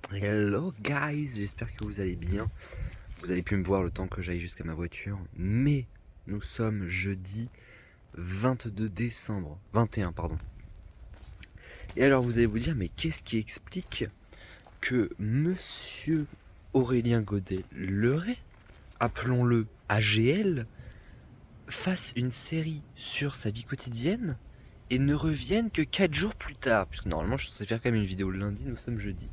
Hello guys, j'espère que vous allez bien. Vous allez plus me voir le temps que j'aille jusqu'à ma voiture. Mais nous sommes jeudi 22 décembre. 21 pardon. Et alors vous allez vous dire, mais qu'est-ce qui explique que Monsieur Aurélien Godet-Leray, appelons-le AGL, fasse une série sur sa vie quotidienne et ne revienne que 4 jours plus tard? Puisque normalement je suis censé faire quand même une vidéo le lundi, nous sommes jeudi.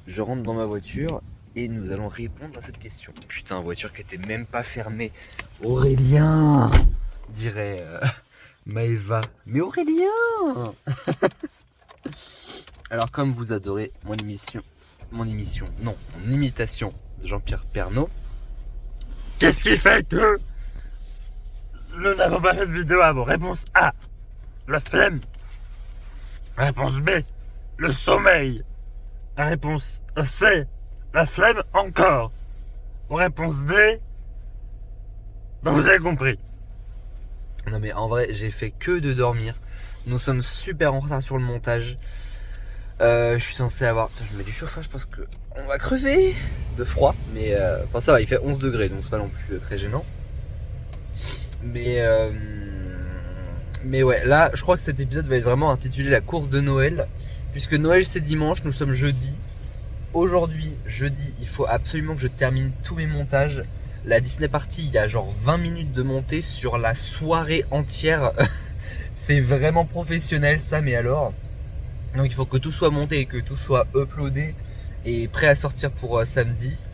Je rentre dans ma voiture et nous allons répondre à cette question. Putain, voiture qui était même pas fermée. Aurélien, dirait Maëva. Mais Aurélien. Alors comme vous adorez mon imitation de Jean-Pierre Pernaut. Qu'est-ce qui fait que nous n'avons pas fait de vidéo avant? Réponse A, la flemme. Réponse B, le sommeil. Réponse C, la flemme encore. Réponse D, vous avez compris. Non mais en vrai, j'ai fait que de dormir. Nous sommes super en retard sur le montage. Je suis censé avoir... Putain, je mets du chauffage parce que on va crever de froid. Mais enfin ça va, il fait 11 degrés, donc c'est pas non plus très gênant. Mais ouais, là, je crois que cet épisode va être vraiment intitulé la course de Noël. Puisque Noël c'est dimanche, nous sommes jeudi. Aujourd'hui, jeudi, il faut absolument que je termine tous mes montages. La Disney Party, il y a genre 20 minutes de montée sur la soirée entière. C'est vraiment professionnel ça, mais alors. Donc il faut que tout soit monté et que tout soit uploadé et prêt à sortir pour samedi.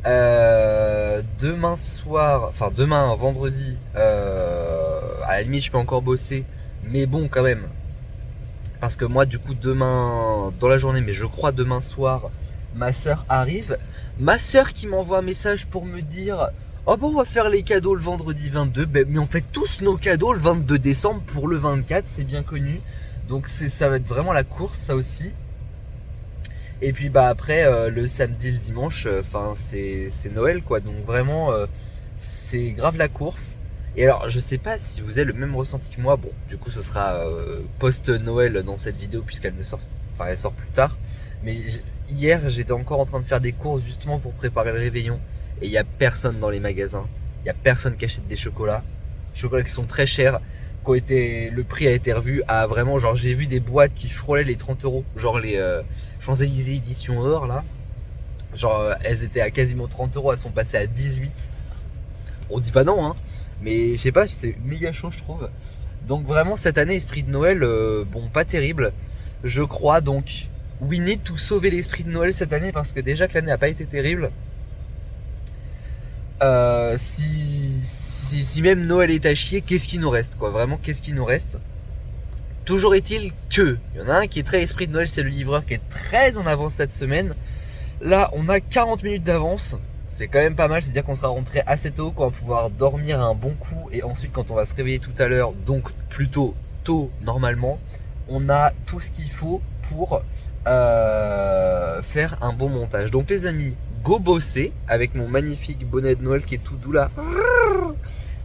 Demain soir, enfin demain vendredi, à la limite je peux encore bosser, mais bon quand même. Parce que moi du coup demain dans la journée, mais je crois demain soir, ma soeur arrive. Ma soeur qui m'envoie un message pour me dire: oh bon, on va faire les cadeaux le vendredi 22. Mais on fait tous nos cadeaux le 22 décembre pour le 24, c'est bien connu. Donc ça va être vraiment la course, ça aussi. Et puis bah après le samedi, le dimanche, enfin c'est Noël quoi. Donc vraiment c'est grave la course. Et alors je sais pas si vous avez le même ressenti que moi. Bon, du coup ce sera post-Noël dans cette vidéo puisqu'elle elle sort plus tard. Mais hier j'étais encore en train de faire des courses justement pour préparer le réveillon. Et il y a personne dans les magasins. Il y a personne qui achète des chocolats. Chocolats qui sont très chers. Le prix a été revu à vraiment, genre j'ai vu des boîtes qui frôlaient les 30 euros. Genre les Champs-Élysées édition or là. Genre elles étaient à quasiment 30 euros, elles sont passées à 18. On dit pas non hein. Mais je sais pas, c'est méga chaud je trouve. Donc vraiment cette année esprit de Noël, bon pas terrible. Je crois donc we need to sauver l'esprit de Noël cette année parce que déjà que l'année a pas été terrible. Si même Noël est à chier, qu'est-ce qui nous reste quoi? Vraiment qu'est-ce qui nous reste? Toujours est-il que il y en a un qui est très esprit de Noël, c'est le livreur qui est très en avance cette semaine. Là on a 40 minutes d'avance. C'est quand même pas mal, c'est-à-dire qu'on sera rentré assez tôt, qu'on va pouvoir dormir un bon coup. Et ensuite quand on va se réveiller tout à l'heure, donc plutôt tôt normalement, on a tout ce qu'il faut pour faire un bon montage. Donc les amis, go bosser avec mon magnifique bonnet de Noël qui est tout doux là.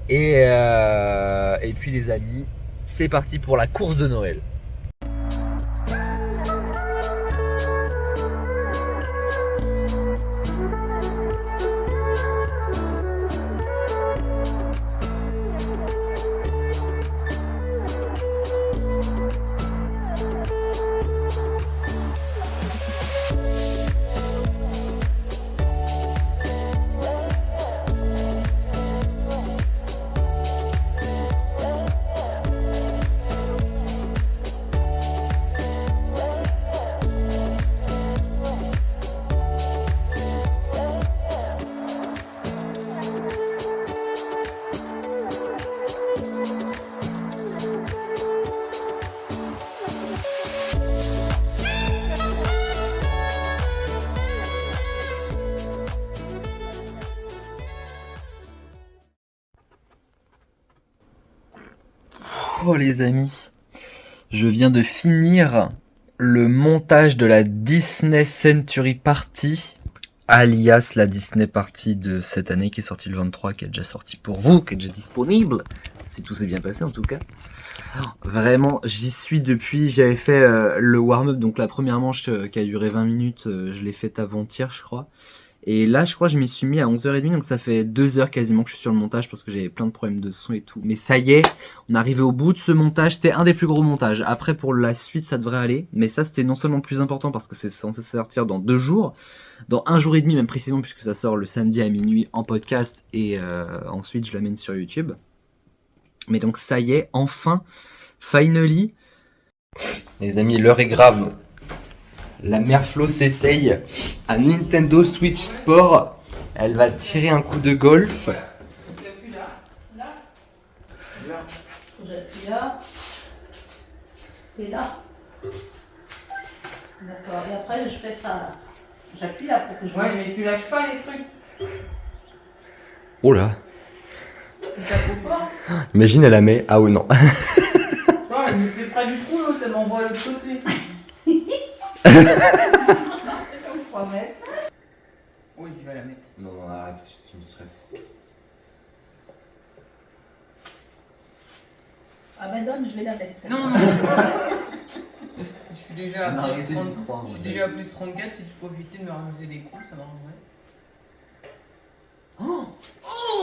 Et puis les amis, c'est parti pour la course de Noël. Oh les amis, je viens de finir le montage de la Disney Century Party, alias la Disney Party de cette année qui est sortie le 23, qui est déjà sortie pour vous, qui est déjà disponible, si tout s'est bien passé en tout cas. Vraiment, j'y suis depuis. J'avais fait le warm-up, donc la première manche qui a duré 20 minutes, je l'ai faite avant-hier, je crois. Et là, je crois que je m'y suis mis à 11h30, donc ça fait 2 heures quasiment que je suis sur le montage parce que j'avais plein de problèmes de son et tout. Mais ça y est, on est arrivé au bout de ce montage. C'était un des plus gros montages. Après, pour la suite, ça devrait aller. Mais ça, c'était non seulement le plus important parce que c'est censé sortir dans 2 jours, dans 1 jour et demi même précisément, puisque ça sort le samedi à minuit en podcast et ensuite je l'amène sur YouTube. Mais donc ça y est, enfin, finally. Les amis, l'heure est grave. La mère Flo s'essaye à Nintendo Switch Sport. Elle va tirer un coup de golf. J'appuie là. J'appuie là. Et là. D'accord. Et après, je fais ça là. J'appuie là pour que je... Ouais, mais tu lâches pas les trucs. Oh là. Tu t'appelles pas. Imagine, elle la met. Ah ouais, non. Ouais, elle me fait près du trou, l'autre, elle m'envoie à l'autre côté. 3 mètres. Oui, tu vas la mettre. Non, non, arrête, tu me stresses. Ah ben donne, je vais la mettre celle-là. Non, non. Je suis déjà à plus Arrêtez 30. d'y croire. Je suis déjà à plus 34, si tu profitais de me rajouter des coups, ça m'arrangerait. Oh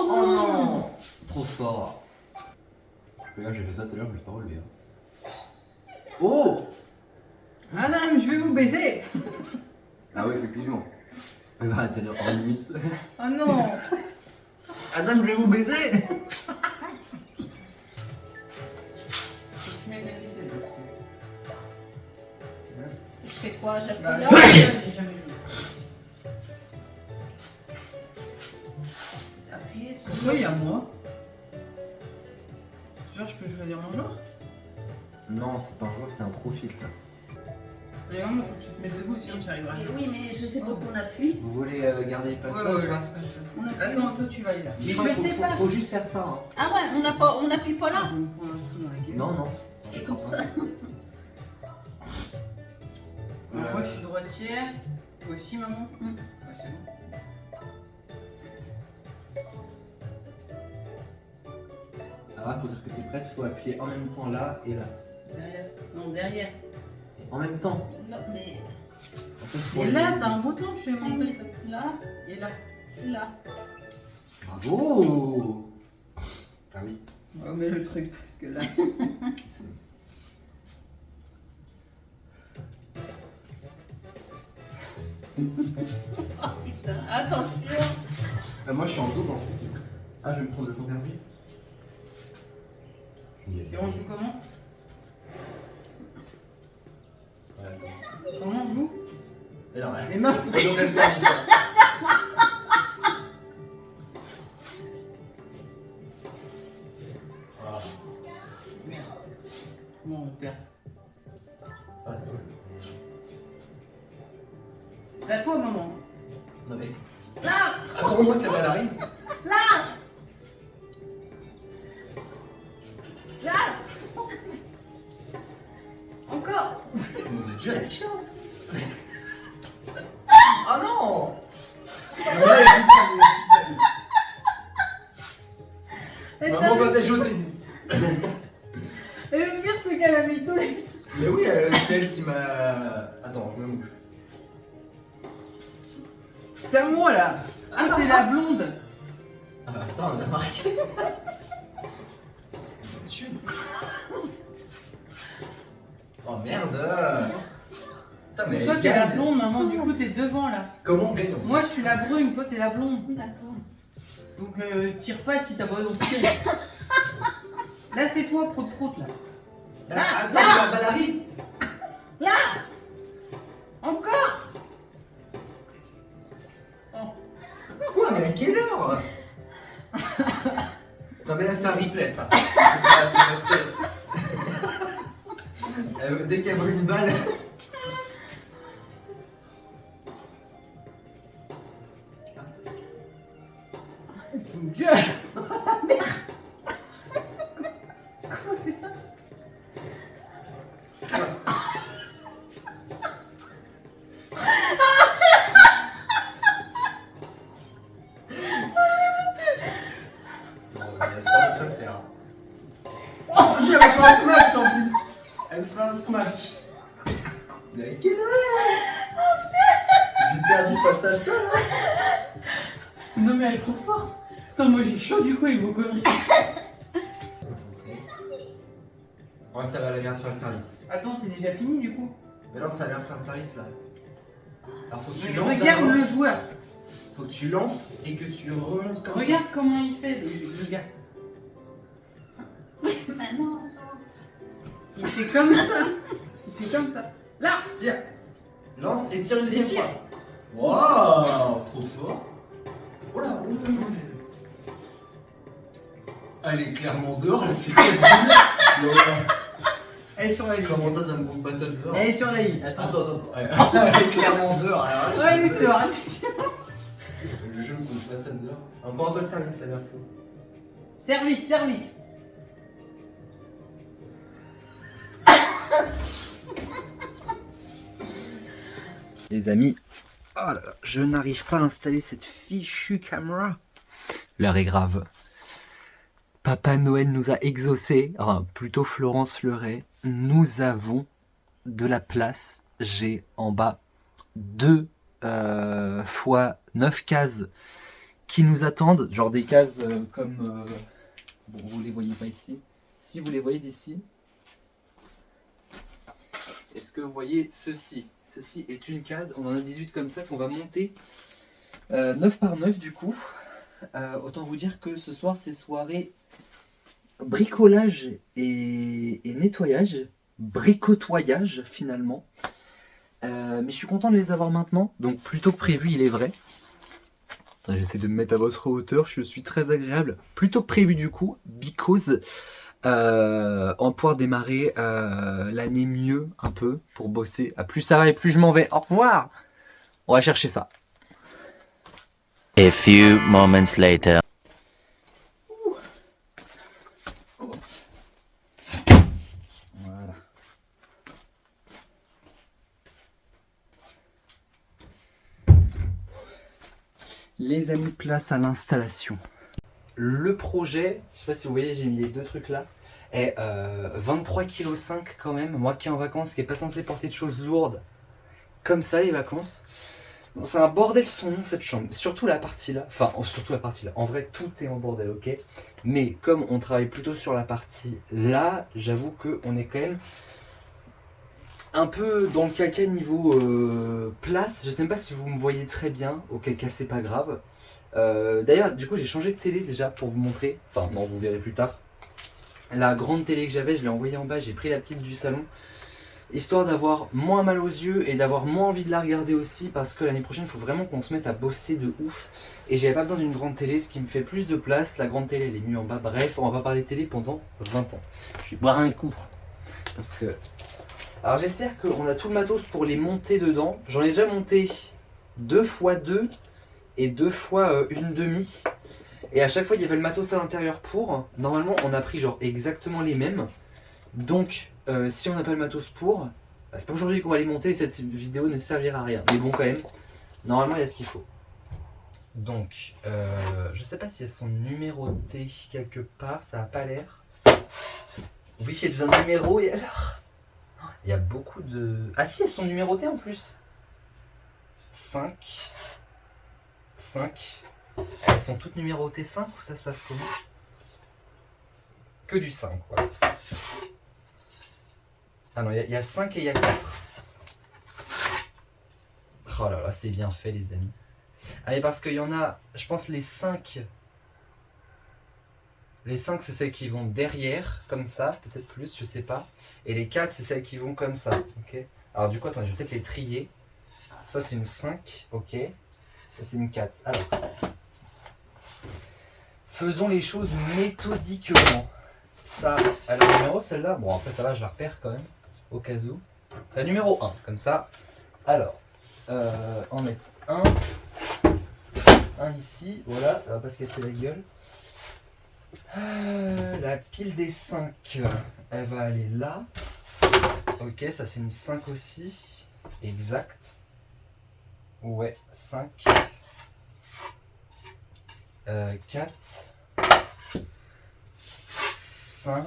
non. Trop fort. Regarde, j'ai fait ça tout à l'heure, je me suis pas relevé. Oh. Madame, je vais vous baiser. Ah ouais, effectivement. Bah, t'es en limite. Oh non. Adam, je vais vous baiser. Tu mets de la ficelle. Je fais quoi? J'appuie Bah, là. j'ai jamais joué. Appuyer sur... Pourquoi il y a moi? Genre, je peux choisir mon genre? Non, c'est pas un joueur, c'est un profil. Ça. Mais non, il faut que tu te mettes debout, sinon tu arriveras. Mais oui, mais je sais pas qu'on appuie. Vous voulez garder les Ouais, passages ouais, lance comme ça. On appuie. Attends, toi tu vas y là. Mais Je je crois sais qu'il faut, pas. faut juste faire ça. Hein. Ah ouais, on n'appuie pas là. On prend un trou dans la gueule. Non, non. C'est comme ça. Moi je suis droitière. Toi aussi, maman? Mm. Ouais, c'est bon. Alors, pour dire que t'es prête, faut appuyer en même temps là et là. Derrière. Non, derrière. Et en même temps. Non, mais En fait, faut Et les- là, t'as un bouton, je te montre. là, Et là. là. Bravo. Ah oui. On met le truc parce que là. Putain, attention. Moi, je suis en double en fait. Ah, je vais me prendre le temps perdu. Et on joue comment? Ouais. Comment on joue? Mais non, Les mains. c'est pas dans quel service. Hein. Voilà. Merde. Bon, on perd. Ça va, c'est cool. C'est à toi, maman. Non mais. Là. Attends-moi que la balle arrive. Encore. Mauvais jeu, tiens. Oh non! Maman, quand t'as joué au tennis. Et le pire, c'est qu'elle a mis tous les. Mais oui, c'est elle qui m'a. Attends, je me mouche. C'est à moi là! Ah, t'es la blonde! Ah bah ça, on a marqué. Oh merde. Putain, mais Toi, elle t'es la gagne. blonde, maman, du coup, t'es devant là. Comment on gagne Moi, je suis la brune, toi, t'es la blonde. D'accord. Donc, tire pas si t'as pas besoin de tirer. Là, c'est toi, prout-prout là. Là, attends, la balle arrive. Encore! Quoi, mais à quelle heure? Non mais là c'est un replay ça. Dès qu'elle voit une balle. Mon Dieu! Comment elle fait ça? Non, il y a trop de choses à faire. Oh, j'ai recommencé! Mais quelle heure? J'ai perdu face à ça là. Non mais elle est trop forte. Attends, moi j'ai chaud du coup avec vos conneries. Ouais, ça va, elle vient de faire le service. Attends, c'est déjà fini du coup. Mais non, ça vient de faire le service là. Alors faut que tu Mais lances. regarde d'abord. le joueur. Faut que tu lances et que tu relances comme Regarde comment il fait le gars. Maman, Il fait comme ça. Il fait comme ça. Là. ça. Tiens, lance et tire une deuxième Et tire. fois. Waouh, trop fort. Oh là, oh là, oh là. Elle est clairement dehors, là, c'est quoi ce délire? Elle est sur la ligne. Comment ça me compte pas ça dehors? Elle est sur la ligne. Attends. Attends. Elle est clairement dehors. Alors, Ouais, elle est dehors, attention. le jeu me compte pas ça dehors. Encore un peu de service, t'as l'air fou. Service. Les amis, oh là là, je n'arrive pas à installer cette fichue caméra. L'heure est grave. Papa Noël nous a exaucé, enfin plutôt Florence Leray. Nous avons de la place. J'ai en bas 2 fois 9 cases qui nous attendent. Genre des cases comme... bon, vous les voyez pas ici. Si vous les voyez d'ici. Est-ce que vous voyez ceci? Ceci est une case, on en a 18 comme ça qu'on va monter 9 par 9 du coup. Autant vous dire que ce soir c'est soirée bricolage et nettoyage, bricotoyage finalement. Mais je suis content de les avoir maintenant, donc plutôt que prévu il est vrai. Attends, j'essaie de me mettre à votre hauteur, je suis très agréable. Plutôt que prévu du coup, because... on va pouvoir démarrer l'année mieux un peu pour bosser. Plus ça va et plus je m'en vais. Au revoir. On va chercher ça. A few moments later. Voilà. Les amis, place à l'installation. Le projet, je sais pas si vous voyez, j'ai mis les 2 trucs là, est 23,5 kg quand même. Moi qui est en vacances, qui est pas censé porter de choses lourdes, comme ça les vacances. Bon, c'est un bordel son nom cette chambre, surtout la partie là, enfin surtout la partie là, en vrai tout est en bordel, ok. Mais comme on travaille plutôt sur la partie là, j'avoue qu'on est quand même un peu dans le caca niveau place. Je sais même pas si vous me voyez très bien, auquel cas c'est pas grave. D'ailleurs, du coup, j'ai changé de télé déjà pour vous montrer. Enfin, non, vous verrez plus tard. La grande télé que j'avais, je l'ai envoyée en bas. J'ai pris la petite du salon. Histoire d'avoir moins mal aux yeux et d'avoir moins envie de la regarder aussi. Parce que l'année prochaine, il faut vraiment qu'on se mette à bosser de ouf. Et j'avais pas besoin d'une grande télé, ce qui me fait plus de place. La grande télé, elle est mieux en bas. Bref, on va pas parler télé pendant 20 ans. Je vais boire un coup. Parce que... Alors, j'espère qu'on a tout le matos pour les monter dedans. J'en ai déjà monté 2 x 2. Et 2 fois une demi. Et à chaque fois il y avait le matos à l'intérieur pour. Normalement on a pris genre exactement les mêmes. Donc si on n'a pas le matos pour, bah, c'est pas aujourd'hui qu'on va les monter et cette vidéo ne servira à rien. Mais bon quand même, normalement il y a ce qu'il faut. Donc je sais pas si elles sont numérotées quelque part, ça a pas l'air. Oui j'ai besoin de numéros et alors il y a beaucoup de... Ah si elles sont numérotées en plus. 5. Elles sont toutes numérotées 5 ou ça se passe comment? Que du 5 quoi. Ah non, il y a 5 et il y a 4. Oh là là, c'est bien fait les amis. Allez, parce qu'il y en a, je pense les 5. Les 5 c'est celles qui vont derrière, comme ça, peut-être plus, je sais pas. Et les 4 c'est celles qui vont comme ça, ok. Alors du coup, attendez, je vais peut-être les trier. Ça c'est une 5, ok. Ça c'est une 4. Alors, faisons les choses méthodiquement. Ça, elle a le numéro celle-là. Bon après ça va, je la repère quand même, au cas où. C'est la numéro 1, comme ça. Alors, en mettre un ici, voilà, elle va pas se casser la gueule. La pile des 5, elle va aller là. Ok, ça c'est une 5 aussi. Exact. Ouais, 5. 4. 5.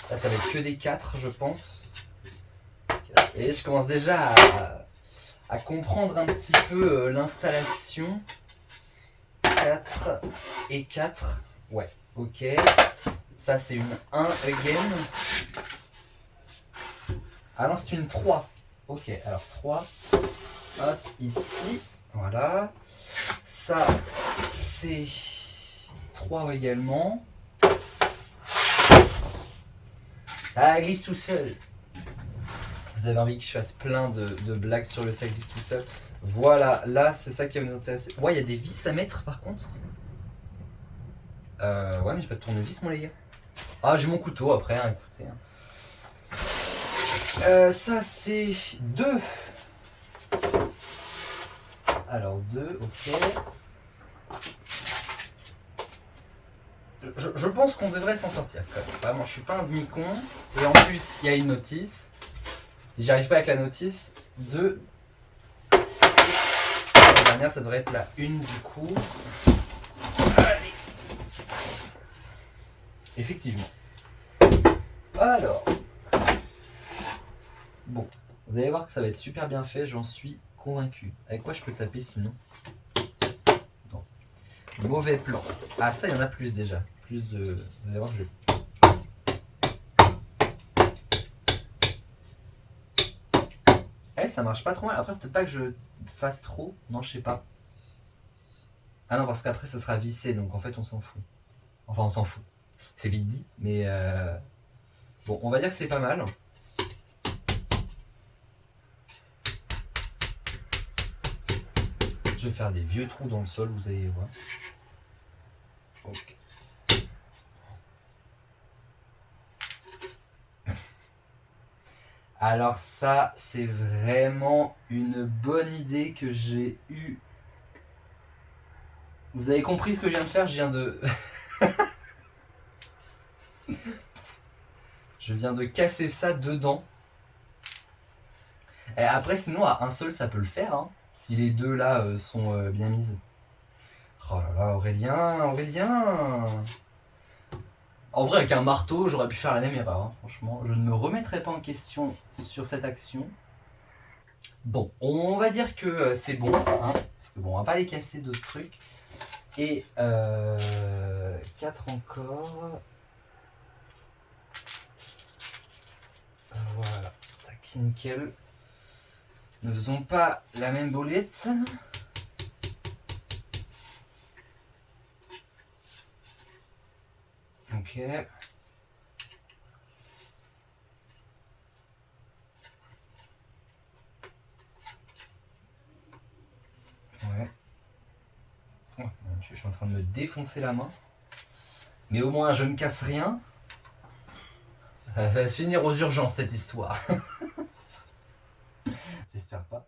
Là, ça va être que des 4, je pense. 4. Et je commence déjà à comprendre un petit peu l'installation. 4 et 4. Ouais, ok. Ça, c'est une 1 again. Ah non, c'est une 3. Ok, alors 3. Hop, ici. Voilà. Ça, c'est 3 également. Ah, glisse tout seul. Vous avez envie que je fasse plein de blagues sur le ça glisse tout seul. Voilà, là, c'est ça qui va nous intéresser. Ouais, il y a des vis à mettre par contre. Ouais, mais j'ai pas de tournevis, moi, les gars. Ah, j'ai mon couteau après, hein, écoutez. Ça, c'est 2. Alors, 2, ok. Je pense qu'on devrait s'en sortir quand même. Vraiment, je suis pas un demi-con. Et en plus, il y a une notice. Si j'arrive pas avec la notice, 2. La dernière, ça devrait être la 1 du coup. Allez. Effectivement. Alors. Bon. Vous allez voir que ça va être super bien fait, j'en suis convaincu. Avec quoi je peux taper sinon? Non. Mauvais plan. Ah, ça, il y en a plus déjà. Plus de. Vous allez voir que je. Eh, ça marche pas trop mal. Après, peut-être pas que je fasse trop. Non, je sais pas. Ah non, parce qu'après, ça sera vissé. Donc en fait, on s'en fout. Enfin, on s'en fout. C'est vite dit. Mais bon, on va dire que c'est pas mal. Je vais faire des vieux trous dans le sol, vous allez voir. Ok. Alors ça, c'est vraiment une bonne idée que j'ai eue. Vous avez compris ce que je viens de faire? Je viens de... je viens de casser ça dedans. Et après, sinon, à un seul, ça peut le faire, hein, si les deux là sont bien mises. Oh là là, Aurélien. En vrai, avec un marteau, j'aurais pu faire la même erreur, hein, franchement. Je ne me remettrai pas en question sur cette action. Bon, on va dire que c'est bon, hein, parce que bon, on va pas les casser d'autres trucs. Et 4 encore. Voilà, tac, nickel. Ne faisons pas la même bolette. Ok. Ouais. Oh, je suis en train de me défoncer la main. Mais au moins je ne casse rien. Ça va se finir aux urgences cette histoire. J'espère pas.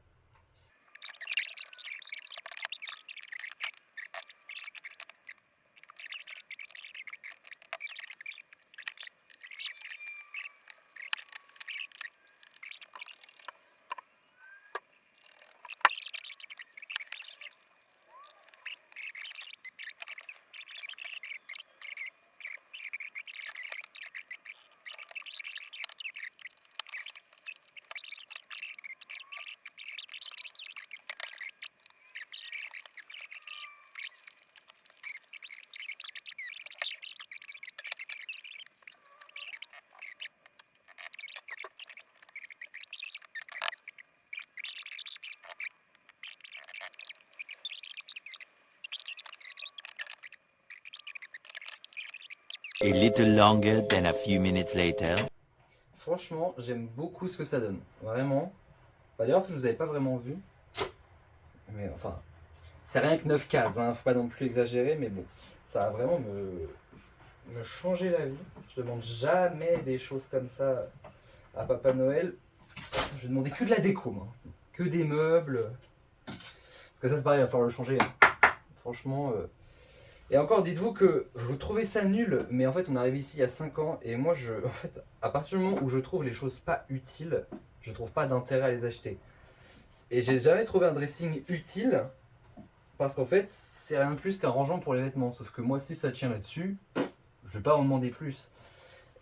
A little longer than a few minutes later. Franchement, j'aime beaucoup ce que ça donne. Vraiment. Bah, d'ailleurs, vous n'avez pas vraiment vu. Mais enfin, c'est rien que 9 cases, hein. Faut pas non plus exagérer, mais bon. Ça a vraiment me changer la vie. Je demande jamais des choses comme ça à Papa Noël. Je demandais que de la déco, moi. Que des meubles. Parce que ça, c'est pareil, il va falloir le changer. Franchement. Et encore, dites-vous que vous trouvez ça nul, mais en fait, on arrive ici il y a 5 ans, et moi, en fait, à partir du moment où je trouve les choses pas utiles, je trouve pas d'intérêt à les acheter. Et j'ai jamais trouvé un dressing utile, parce qu'en fait, c'est rien de plus qu'un rangeant pour les vêtements. Sauf que moi, si ça tient là-dessus, je vais pas en demander plus.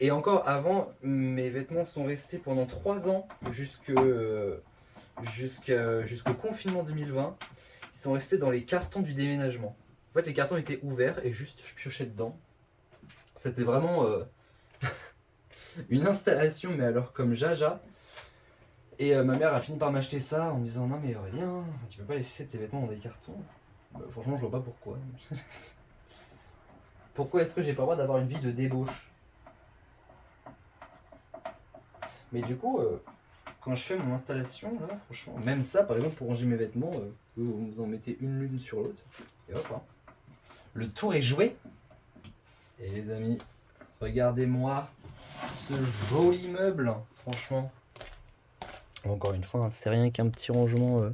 Et encore avant, mes vêtements sont restés pendant 3 ans, jusqu'au confinement 2020. Ils sont restés dans les cartons du déménagement. En fait, les cartons étaient ouverts et juste je piochais dedans. C'était vraiment une installation, mais alors comme jaja. Et ma mère a fini par m'acheter ça en me disant non mais Aurélien, tu peux pas laisser tes vêtements dans des cartons. Bah, franchement, je vois pas pourquoi. Pourquoi est-ce que j'ai pas le droit d'avoir une vie de débauche? Mais du coup, quand je fais mon installation, là, franchement, même ça, par exemple, pour ranger mes vêtements, vous en mettez une l'une sur l'autre, et hop, hein. Le tour est joué. Et les amis, regardez-moi ce joli meuble, franchement. Encore une fois, hein, c'est rien qu'un petit rangement.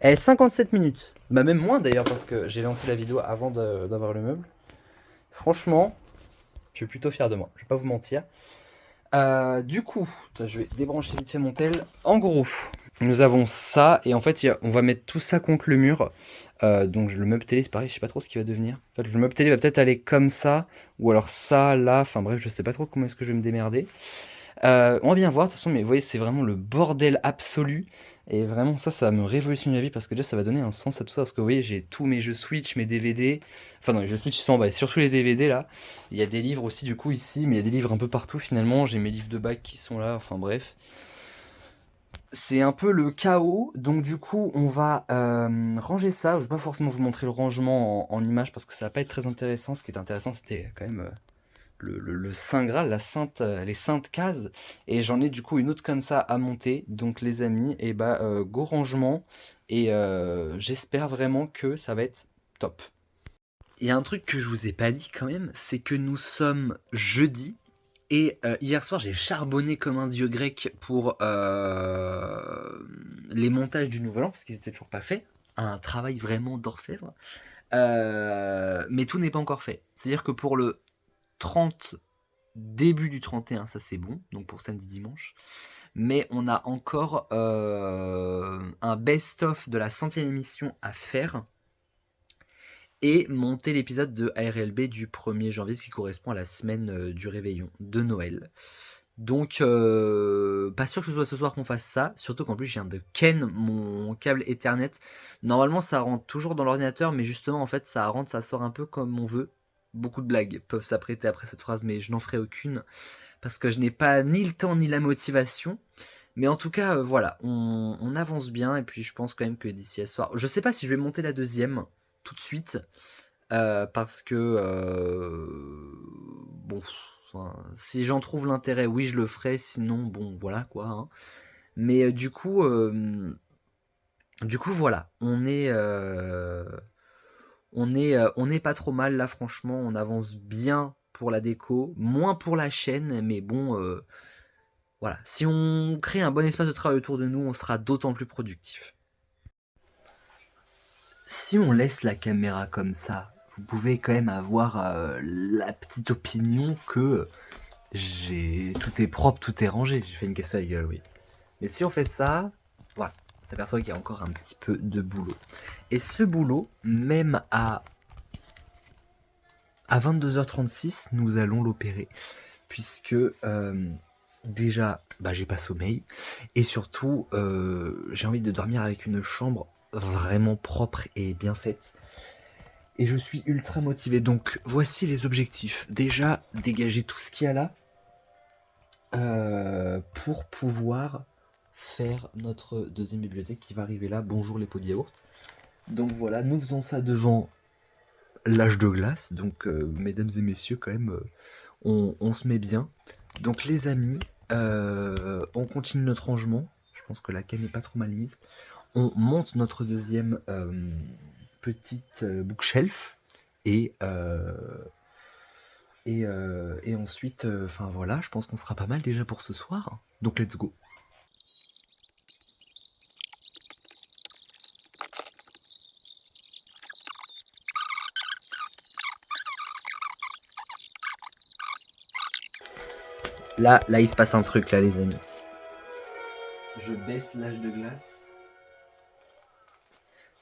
57 minutes. Bah même moins d'ailleurs, parce que j'ai lancé la vidéo avant d'avoir le meuble. Franchement, je suis plutôt fier de moi, je vais pas vous mentir. Du coup, je vais débrancher vite fait mon tel. En gros, nous avons ça, et en fait, on va mettre tout ça contre le mur. Donc le meuble télé, c'est pareil, je sais pas trop ce qu'il va devenir. En fait, le meuble télé va peut-être aller comme ça, ou alors ça, là, enfin bref, je sais pas trop comment est-ce que je vais me démerder. On va bien voir, de toute façon, mais vous voyez, c'est vraiment le bordel absolu. Et vraiment, ça va me révolutionner la vie parce que déjà, ça va donner un sens à tout ça. Parce que vous voyez, j'ai tous mes jeux Switch, mes DVD. Enfin, non, les jeux Switch ils sont en bas, et surtout les DVD là. Il y a des livres aussi, du coup, ici, mais il y a des livres un peu partout finalement. J'ai mes livres de bac qui sont là, enfin bref. C'est un peu le chaos, donc du coup on va ranger ça. Je vais pas forcément vous montrer le rangement en image parce que ça va pas être très intéressant. Ce qui est intéressant c'était quand même le Saint Graal, les saintes cases. Et j'en ai du coup une autre comme ça à monter. Donc les amis, et go rangement. Et j'espère vraiment que ça va être top. Il y a un truc que je vous ai pas dit quand même, c'est que nous sommes jeudi. Et hier soir, j'ai charbonné comme un dieu grec pour les montages du Nouvel An, parce qu'ils étaient toujours pas faits. Un travail vraiment d'orfèvre. Mais tout n'est pas encore fait. C'est-à-dire que pour le 30, début du 31, ça c'est bon, donc pour samedi dimanche. Mais on a encore un best-of de la 100e émission à faire. Et monter l'épisode de ARLB du 1er janvier, ce qui correspond à la semaine du réveillon de Noël. Donc, pas sûr que ce soit ce soir qu'on fasse ça, surtout qu'en plus je viens de ken mon câble Ethernet. Normalement ça rentre toujours dans l'ordinateur, mais justement en fait ça rentre, ça sort un peu comme on veut. Beaucoup de blagues peuvent s'apprêter après cette phrase, mais je n'en ferai aucune, parce que je n'ai pas ni le temps ni la motivation. Mais en tout cas, voilà, on avance bien, et puis je pense quand même que d'ici à ce soir, je sais pas si je vais monter la deuxième tout de suite, parce que bon, enfin, si j'en trouve l'intérêt, oui je le ferai, sinon bon voilà quoi, hein. Mais du coup voilà, on est pas trop mal là, franchement, on avance bien pour la déco, moins pour la chaîne, mais bon voilà, si on crée un bon espace de travail autour de nous, on sera d'autant plus productif. Si on laisse la caméra comme ça, vous pouvez quand même avoir la petite opinion que tout est propre, tout est rangé. J'ai fait une caisse à la gueule, oui. Mais si on fait ça, voilà, on s'aperçoit qu'il y a encore un petit peu de boulot. Et ce boulot, même à 22h36, nous allons l'opérer. Puisque déjà, j'ai pas sommeil. Et surtout, j'ai envie de dormir avec une chambre vraiment propre et bien faite. Et je suis ultra motivé. Donc voici les objectifs. Déjà, dégager tout ce qu'il y a là pour pouvoir faire notre deuxième bibliothèque qui va arriver là. Bonjour les pots de yaourt. Donc voilà, nous faisons ça devant l'âge de glace. Donc mesdames et messieurs, quand même, on se met bien. Donc les amis, on continue notre rangement. Je pense que la cam n'est pas trop mal mise. On monte notre deuxième petite bookshelf et ensuite, voilà, je pense qu'on sera pas mal déjà pour ce soir. Donc let's go. Là, il se passe un truc là, les amis. Je baisse l'âge de glace.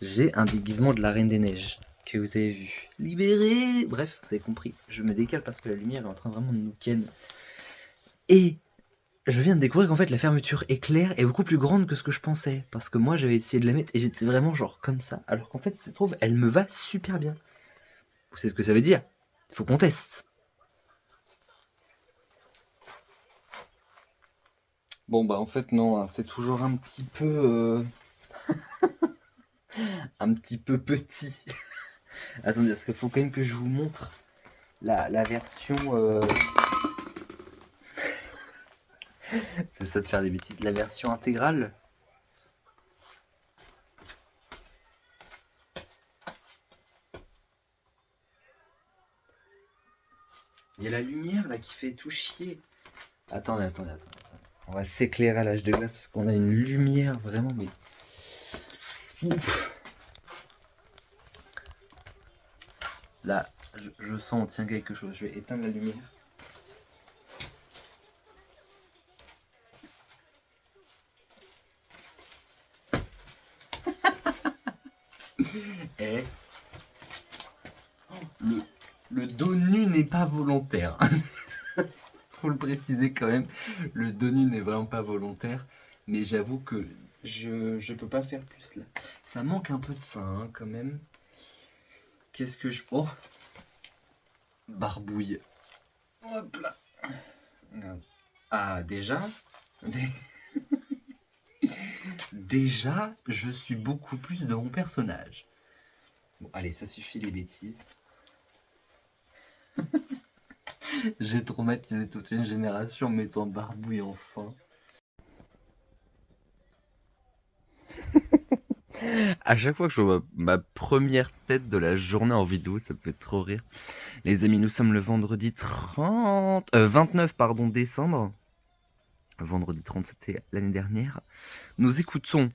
J'ai un déguisement de la Reine des Neiges que vous avez vu. Libéré. Bref, vous avez compris. Je me décale parce que la lumière est en train vraiment de nous ken. Et je viens de découvrir qu'en fait la fermeture éclair est beaucoup plus grande que ce que je pensais. Parce que moi j'avais essayé de la mettre et j'étais vraiment genre comme ça. Alors qu'en fait, ça se trouve, elle me va super bien. Vous savez ce que ça veut dire? Il faut qu'on teste. Bon bah en fait non, hein, c'est toujours un petit peu... un petit peu petit. Attendez, parce qu'il faut quand même que je vous montre la version... c'est ça de faire des bêtises. La version intégrale. Il y a la lumière là qui fait tout chier. Attendez. On va s'éclairer à l'âge de glace parce qu'on a une lumière vraiment mais... Ouf. Là, je sens on tient quelque chose. Je vais éteindre la lumière. Et le dos nu n'est pas volontaire. Faut le préciser quand même. Le dos nu n'est vraiment pas volontaire. Mais j'avoue que je peux pas faire plus là. Ça manque un peu de ça hein, quand même. Qu'est-ce que je... Oh, barbouille. Hop là. Ah, déjà déjà, je suis beaucoup plus dans mon personnage. Bon, allez, ça suffit les bêtises. J'ai traumatisé toute une génération en mettant barbouille en sein. À chaque fois que je vois ma première tête de la journée en vidéo, ça me fait trop rire. Les amis, nous sommes le vendredi 29 décembre. Vendredi 30, c'était l'année dernière. Nous écoutons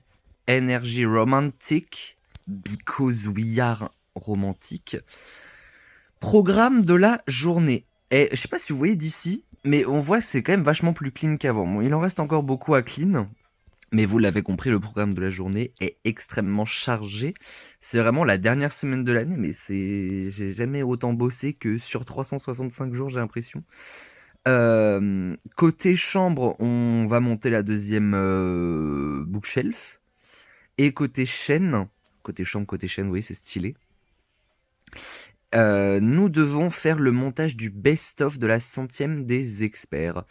Energy Romantic, Because We Are Romantic. Programme de la journée. Et je sais pas si vous voyez d'ici, mais on voit c'est quand même vachement plus clean qu'avant. Bon, il en reste encore beaucoup à clean. Mais vous l'avez compris, le programme de la journée est extrêmement chargé. C'est vraiment la dernière semaine de l'année, mais j'ai jamais autant bossé que sur 365 jours, j'ai l'impression. Côté chambre, on va monter la deuxième bookshelf. Et côté chaîne, côté chambre, côté chaîne, oui, c'est stylé. Nous devons faire le montage du best-of de la 100e des experts.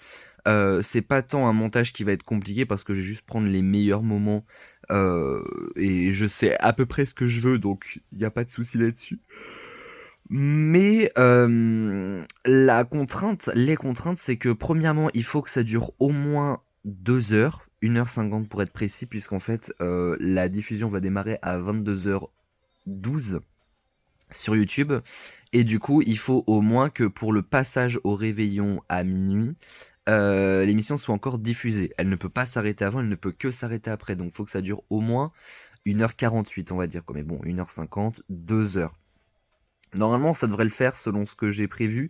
C'est pas tant un montage qui va être compliqué parce que je vais juste prendre les meilleurs moments et je sais à peu près ce que je veux, donc il n'y a pas de souci là-dessus. Mais les contraintes, c'est que premièrement, il faut que ça dure au moins 2 heures, 1h50 pour être précis, puisqu'en fait, la diffusion va démarrer à 22h12 sur YouTube. Et du coup, il faut au moins que pour le passage au réveillon à minuit, l'émission soit encore diffusée. Elle ne peut pas s'arrêter avant, elle ne peut que s'arrêter après. Donc il faut que ça dure au moins 1h48, on va dire. Mais bon, 1h50, 2 heures. Normalement, ça devrait le faire selon ce que j'ai prévu.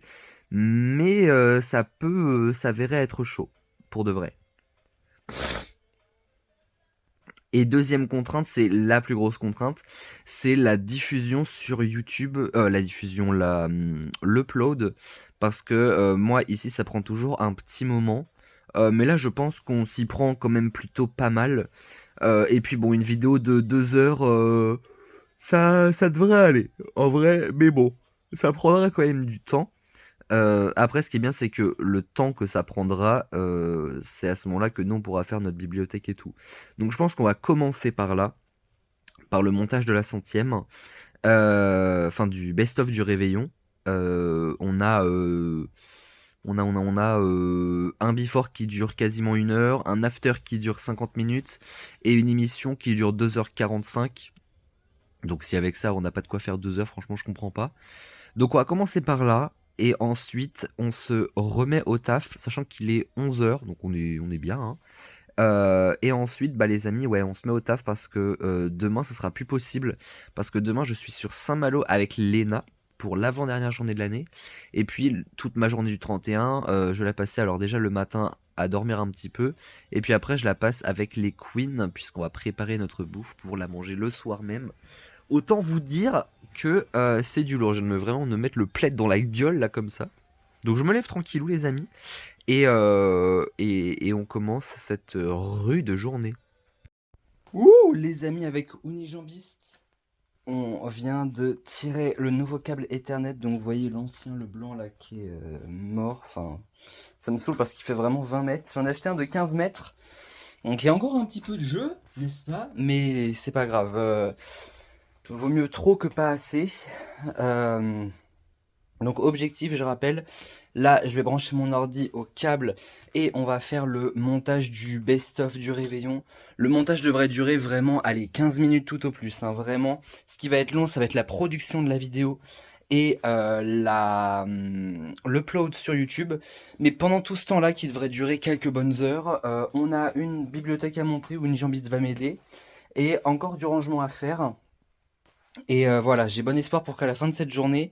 Mais ça peut s'avérer être chaud, pour de vrai. Et deuxième contrainte, c'est la plus grosse contrainte, c'est la diffusion sur YouTube, l'upload, parce que moi ici ça prend toujours un petit moment, mais là je pense qu'on s'y prend quand même plutôt pas mal, et puis bon, une vidéo de 2 heures, ça devrait aller, en vrai, mais bon, ça prendra quand même du temps. Après, ce qui est bien, c'est que le temps que ça prendra, c'est à ce moment-là que nous, on pourra faire notre bibliothèque et tout. Donc je pense qu'on va commencer par là, par le montage de la 100e, enfin du best-of du réveillon. On a un before qui dure quasiment 1 heure, un after qui dure 50 minutes, et une émission qui dure 2h45. Donc si avec ça, on n'a pas de quoi faire 2 heures, franchement, je comprends pas. Donc on va commencer par là. Et ensuite, on se remet au taf, sachant qu'il est 11h, donc on est bien. Hein. Et ensuite, bah les amis, ouais, on se met au taf parce que demain, ça sera plus possible. Parce que demain, je suis sur Saint-Malo avec Léna pour l'avant-dernière journée de l'année. Et puis, toute ma journée du 31, je la passais alors déjà le matin à dormir un petit peu. Et puis après, je la passe avec les queens, puisqu'on va préparer notre bouffe pour la manger le soir même. Autant vous dire que c'est du lourd. Je viens de vraiment me mettre le plaid dans la gueule là comme ça. Donc je me lève tranquillou les amis. Et on commence cette rude journée. Ouh, les amis, avec Unijambiste, on vient de tirer le nouveau câble Ethernet. Donc vous voyez l'ancien, le blanc là, qui est mort. Enfin, ça me saoule parce qu'il fait vraiment 20 mètres. J'en ai acheté un de 15 mètres. Donc il y a encore un petit peu de jeu, n'est-ce pas? Mais c'est pas grave. Vaut mieux trop que pas assez. Donc objectif, je rappelle, là je vais brancher mon ordi au câble et on va faire le montage du best-of du réveillon. Le montage devrait durer vraiment, allez, 15 minutes tout au plus, hein, vraiment. Ce qui va être long, ça va être la production de la vidéo et l'upload sur YouTube. Mais pendant tout ce temps-là, qui devrait durer quelques bonnes heures, on a une bibliothèque à monter où Unijambiste va m'aider et encore du rangement à faire. Et voilà, j'ai bon espoir pour qu'à la fin de cette journée,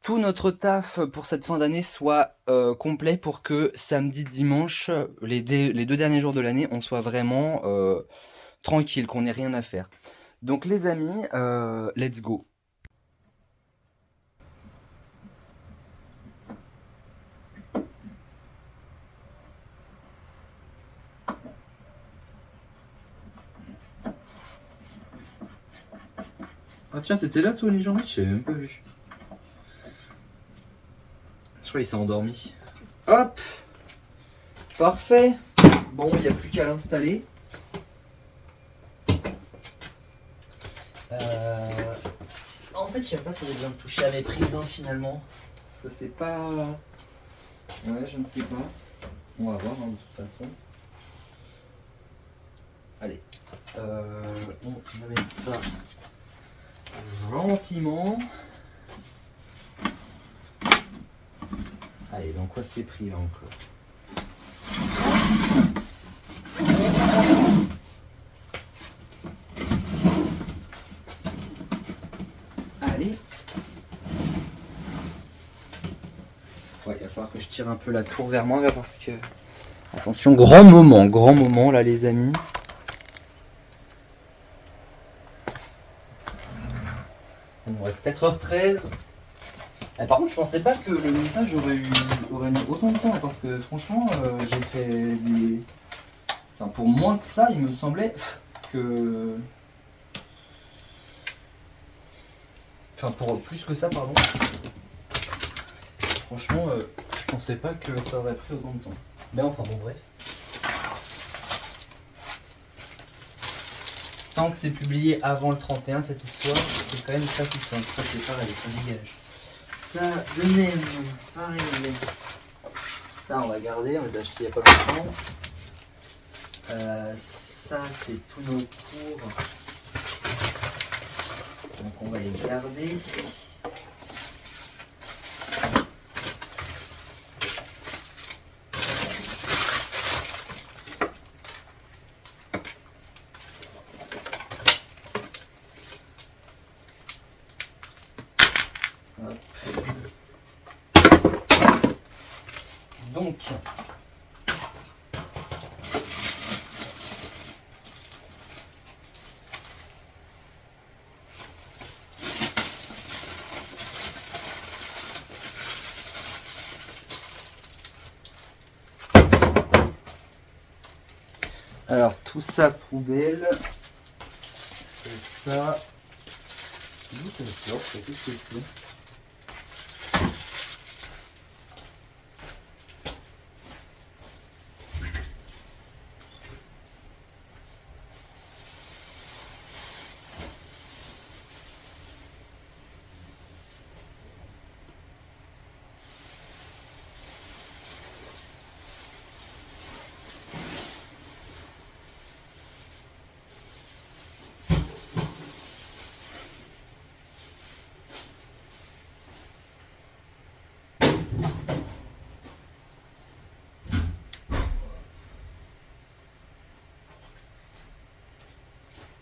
tout notre taf pour cette fin d'année soit complet pour que samedi, dimanche, les 2 derniers jours de l'année, on soit vraiment tranquille, qu'on n'ait rien à faire. Donc les amis, let's go. Ah tiens, t'étais là toi, Unijambiste? Je t'avais même pas vu. Je crois qu'il s'est endormi. Hop! Parfait! Bon, il n'y a plus qu'à l'installer. En fait, je sais pas si j'ai besoin de toucher à mes prises, hein, finalement. Parce que c'est pas... Ouais, je ne sais pas. On va voir, hein, de toute façon. Allez. On va mettre ça gentiment. Allez, dans quoi c'est pris là encore? Allez. Ouais, il va falloir que je tire un peu la tour vers moi là, parce que... Attention, grand moment là les amis. Il nous reste 4h13. Par contre, je pensais pas que le montage aurait mis autant de temps, parce que franchement, j'ai fait des... Enfin, pour moins que ça, il me semblait que... Enfin, pour plus que ça, pardon. Franchement, je pensais pas que ça aurait pris autant de temps. Mais enfin, bon, bref. Tant que c'est publié avant le 31, cette histoire, c'est quand même ça qui compte. Ça, c'est pareil, ça dégage. Ça, de même, pareil. Ça, on va garder, on les a achetés il n'y a pas longtemps. Ça, c'est tous nos cours. Donc, on va les garder. Donc, alors tout ça poubelle, et ça, d'où ça sort, qu'est-ce que c'est?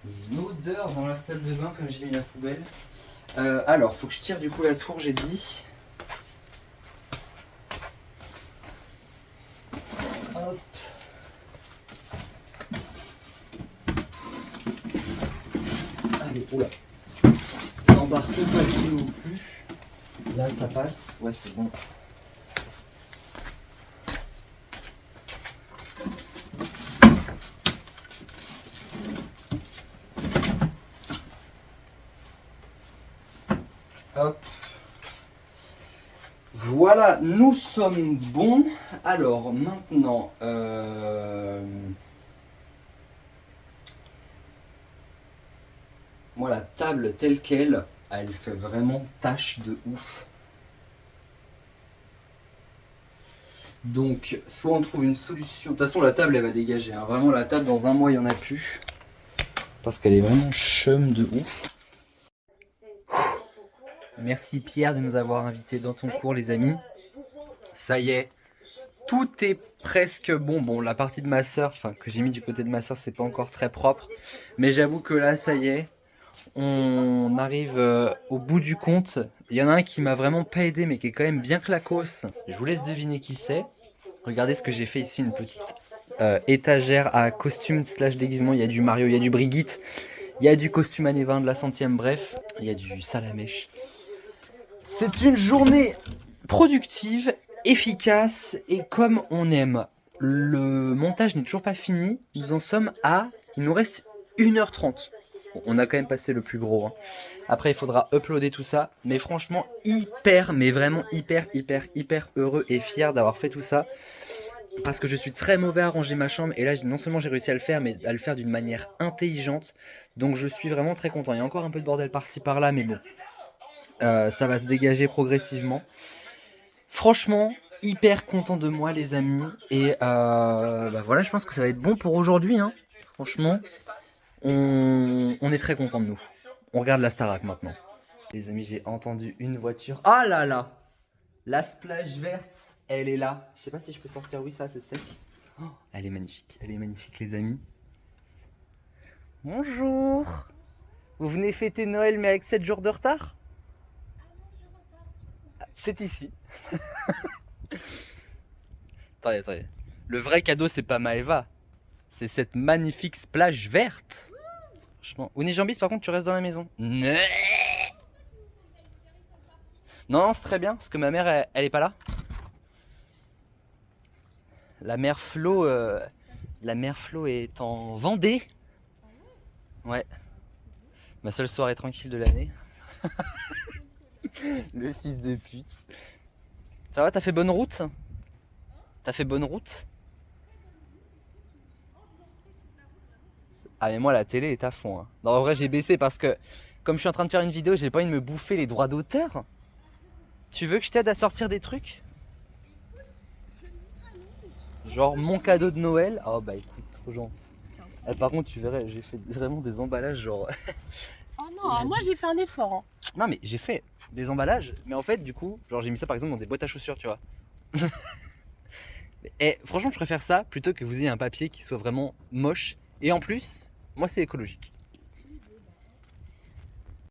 Il y a une odeur dans la salle de bain comme j'ai mis la poubelle. Alors, faut que je tire du coup la tour, j'ai dit. Hop. Allez, oula. N'embarque pas tout non plus. Là, ça passe. Ouais, c'est bon. Hop. Voilà, nous sommes bons. Alors maintenant, moi la table telle qu'elle, elle fait vraiment tache de ouf. Donc, soit on trouve une solution. De toute façon, la table elle va dégager. Hein. Vraiment, la table dans un mois il y en a plus, parce qu'elle est vraiment chum de ouf. Merci Pierre de nous avoir invités dans ton cours les amis. Ça y est, tout est presque bon. Bon, la partie de ma soeur, enfin que j'ai mis du côté de ma soeur, c'est pas encore très propre. Mais j'avoue que là, ça y est, on arrive au bout du compte. Il y en a un qui m'a vraiment pas aidé, mais qui est quand même bien clacos. Je vous laisse deviner qui c'est. Regardez ce que j'ai fait ici, une petite étagère à costume / déguisement. Il y a du Mario, il y a du Brigitte, il y a du costume années 20 de la 100e, bref. Il y a du Salamèche. C'est une journée productive, efficace et comme on aime. Le montage n'est toujours pas fini. Nous en sommes à... Il nous reste 1h30. Bon, on a quand même passé le plus gros. Hein. Après, il faudra uploader tout ça. Mais franchement, hyper, mais vraiment hyper heureux et fier d'avoir fait tout ça. Parce que je suis très mauvais à ranger ma chambre. Et là, non seulement j'ai réussi à le faire, mais à le faire d'une manière intelligente. Donc je suis vraiment très content. Il y a encore un peu de bordel par-ci par-là, mais bon. Ça va se dégager progressivement. Franchement, hyper content de moi les amis. Et bah voilà, je pense que ça va être bon pour aujourd'hui. Hein. Franchement, on est très content de nous. On regarde la Starac maintenant. Les amis, j'ai entendu une voiture. Ah là là, la splash verte, elle est là. Je sais pas si je peux sortir. Oui, ça c'est sec. Oh, elle est magnifique les amis. Bonjour. Vous venez fêter Noël mais avec 7 jours de retard? C'est ici. Attendez. Le vrai cadeau, c'est pas Maëva. C'est cette magnifique splash verte. Franchement. Unijambis, par contre, tu restes dans la maison. Non, c'est très bien, parce que ma mère, elle est pas là. La mère Flo est en Vendée. Ouais. Ma seule soirée tranquille de l'année. Le fils de pute. Ça va, t'as fait bonne route? T'as fait bonne route? Ah mais moi la télé est à fond. Hein. Non en vrai j'ai baissé parce que comme je suis en train de faire une vidéo, j'ai pas envie de me bouffer les droits d'auteur. Tu veux que je t'aide à sortir des trucs? Genre mon cadeau de Noël? Oh bah écoute, trop gentil. Par contre tu verrais, j'ai fait vraiment des emballages genre... Oh non, moi j'ai fait un effort. Hein. Non mais j'ai fait des emballages, mais en fait du coup, genre j'ai mis ça par exemple dans des boîtes à chaussures, tu vois. Et franchement je préfère ça plutôt que vous ayez un papier qui soit vraiment moche. Et en plus, moi c'est écologique.